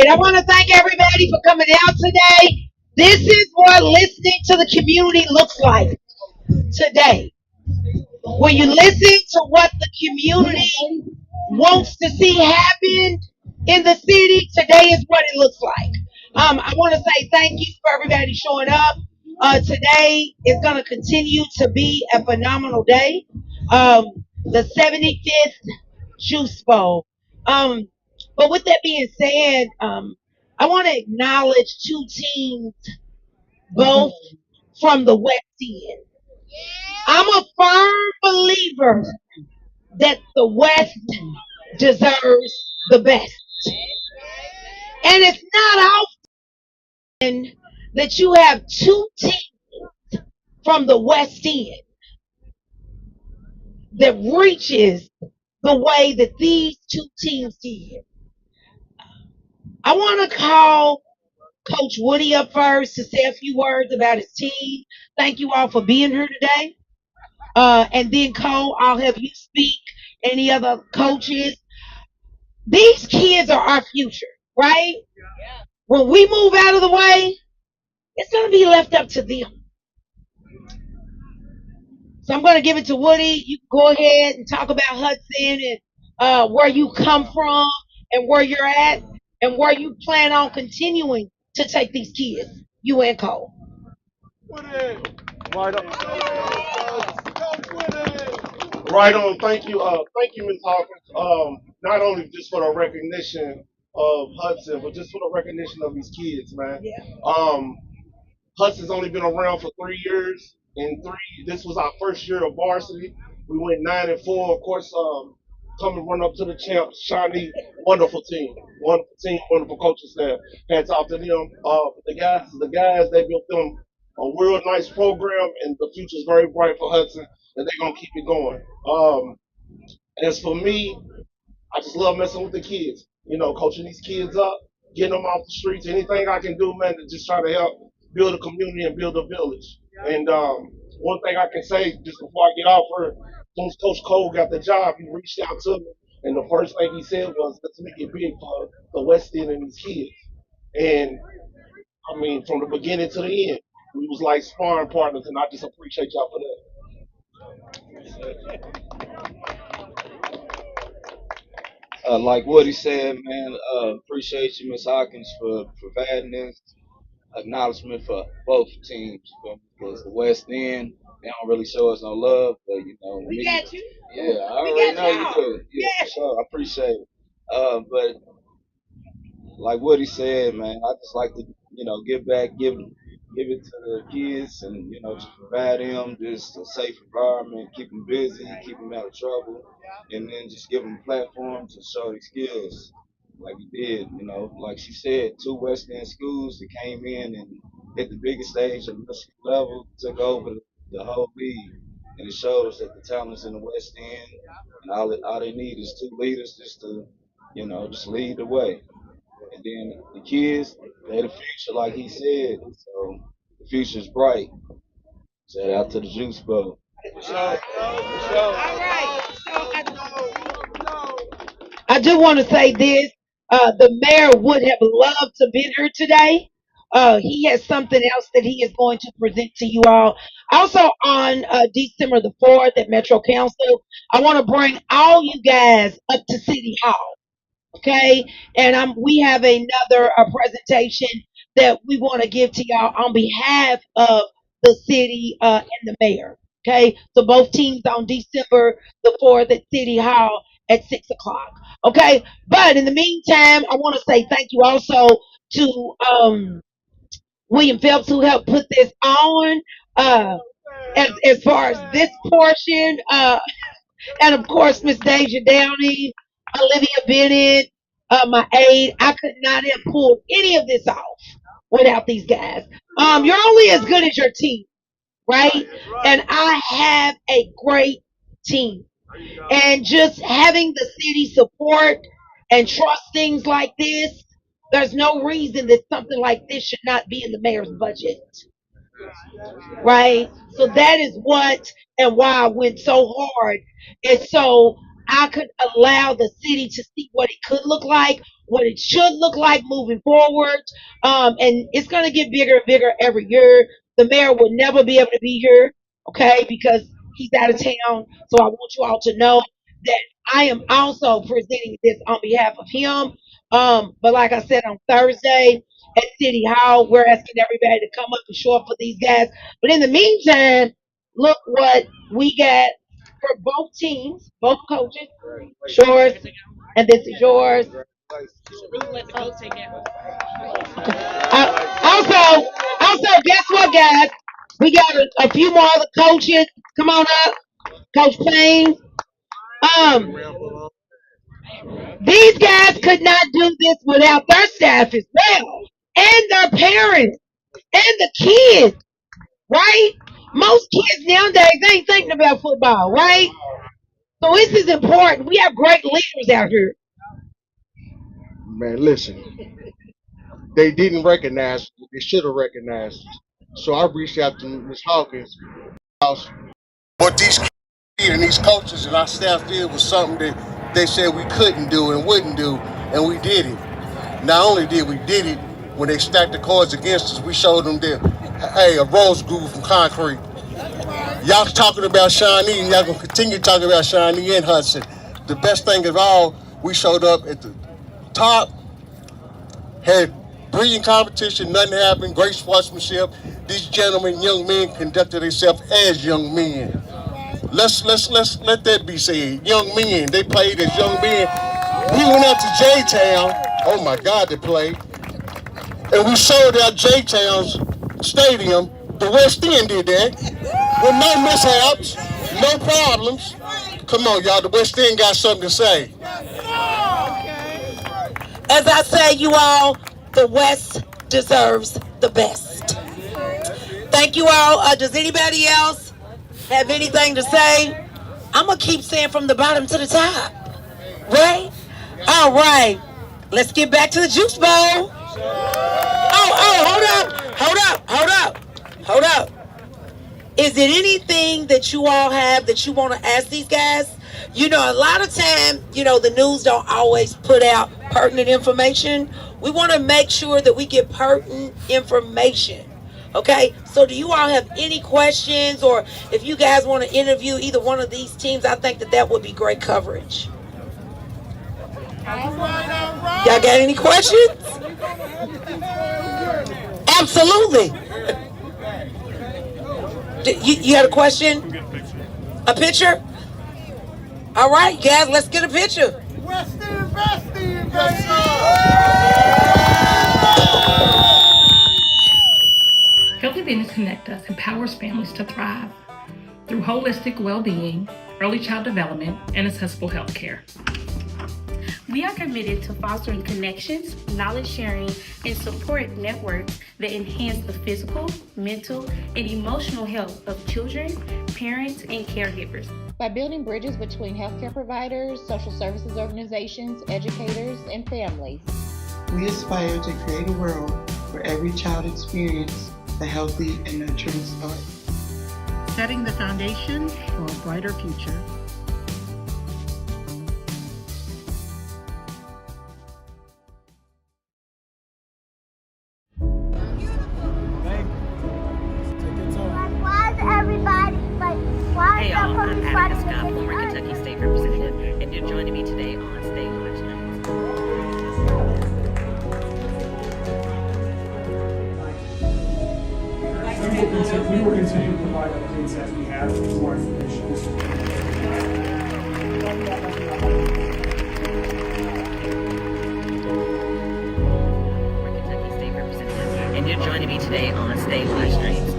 right. I want to thank everybody for coming out today. This is what listening to the community looks like today. When you listen to what the community wants to see happen in the city, today is what it looks like. I want to say thank you for everybody showing up. Today is going to continue to be a phenomenal day. The 75th Juice Bowl. Um, but with that being said, I want to acknowledge two teams, both from the West End. I'm a firm believer that the West deserves the best. And it's not often that you have two teams from the West End that reaches the way that these two teams did. I want to call Coach Woody up first to say a few words about his team. Thank you all for being here today. And then Cole, I'll have you speak. Any other coaches? These kids are our future, right? When we move out of the way, it's going to be left up to them. So I'm going to give it to Woody. You can go ahead and talk about Hudson and where you come from and where you're at and where you plan on continuing to take these kids, you and Cole. Right on. Right on. Thank you, Ms. Hawkins. Not only just for the recognition of Hudson, but just for the recognition of these kids, man. Yeah. Hudson's only been around for 3 years. This was our first year of varsity. We went 9-4. Of course, coming run up to the champs, shiny, wonderful team, wonderful coaching staff. Hats off to them. The guys, they built them a real nice program, and the future's very bright for Hudson, and they're gonna keep it going. As for me, I just love messing with the kids. Coaching these kids up, getting them off the streets. Anything I can do, man, to just try to help build a community and build a village. And one thing I can say just before I get off here, as soon as Coach Cole got the job, he reached out to me, and the first thing he said was, "Let's make it big for the West End and these kids." And I mean, from the beginning to the end, we was like sparring partners, and I just appreciate y'all for Like what he said, man, appreciate you, Miss Hawkins, for providing this acknowledgement for both teams. Because the West End, they don't really show us no love, but We me, got you. yeah, I We already got know you y'all. do. Yeah, Yeah. for sure. I appreciate it. But like what he said, man, I just like to, give back, give it to the kids, and just provide them just a safe environment, keep them busy, keep them out of trouble, and then just give them a platform to show their skills, like he did. Like she said, two West End schools that came in and hit the biggest stage at the level, took over the whole league. And it shows that the talent's in the West End, and all they need is two leaders just to, just lead the way. And then the kids, they're the future, like he said. So the future's bright. Shout out to the Juice Bowl. All right. I do want to say this. The mayor would have loved to be here today. He has something else that he is going to present to you all. Also on December the 4th at Metro Council, I want to bring all you guys up to City Hall. Okay, and we have another presentation that we want to give to y'all on behalf of the city and the mayor. Okay, so both teams on December the 4th at City Hall at 6 o'clock. Okay, but in the meantime, I want to say thank you also to William Phelps who helped put this on. As far as this portion, and of course, Miss Deja Downey, Olivia Bennett, my aide. I could not have pulled any of this off without these guys. You're only as good as your team, right? And I have a great team. And just having the city support and trust things like this, there's no reason that something like this should not be in the mayor's budget, right? So that is what and why I went so hard. And so I could allow the city to see what it could look like what it should look like moving forward. And it's going to get bigger and bigger every year. The mayor will never be able to be here, okay, because he's out of town. So I want you all to know that I am also presenting this on behalf of him. But like I said, on Thursday at City Hall, we're asking everybody to come up and show up for these guys. But in the meantime, look what we got for both teams, both coaches. Yours, and this is yours. Also, guess what, guys? We got a few more other coaches. Come on up, Coach Payne. Um, these guys could not do this without their staff as well, and their parents, and the kids. Right? Most kids nowadays ain't thinking about football, right? So this is important. We have great leaders out here. Man, listen, they didn't recognize what they should have recognized. So I reached out to Ms. Hawkins. What these kids and these coaches and our staff did was something that they said we couldn't do and wouldn't do, and we did it. Not only did we did it, when they stacked the cards against us, we showed them that, hey, a rose grew from concrete. Y'all talking about Shawnee, and y'all gonna continue talking about Shawnee and Hudson. The best thing of all, we showed up at the top, had brilliant competition, nothing happened, great sportsmanship. These gentlemen, young men, conducted themselves as young men. Let's let that be said. Young men, they played as young men. We went out to J-Town. Oh my God, they played. And we sold out J-Town's stadium. The West End did that. With no mishaps, no problems. Come on, y'all, the West End got something to say. As I say, you all, the West deserves the best. Thank you all. Does anybody else have anything to say? I'm going to keep saying from the bottom to the top. Right? All right. Let's get back to the juice bowl. Hold up. Is it anything that you all have that you want to ask these guys? You know, a lot of time, the news don't always put out pertinent information. We want to make sure that we get pertinent information. Okay, so do you all have any questions, or if you guys want to interview either one of these teams, I think that would be great coverage. Y'all got any questions? Absolutely. You had a question? A picture? All right, guys, let's get a picture. Healthy Business Connect Us empowers families to thrive through holistic well-being, early child development, and accessible health care. We are committed to fostering connections, knowledge sharing, and support networks that enhance the physical, mental, and emotional health of children, parents, and caregivers. By building bridges between healthcare providers, social services organizations, educators, and families, we aspire to create a world where every child experiences a healthy and nurturing start. Setting the foundation for a brighter future. Hey y'all, I'm Attica Scott, former Kentucky State Representative, and you're joining me today on State Watch Nights. We will continue to provide updates as we have more information. Former Kentucky State Representative, and you're joining me today on State Watch Nights.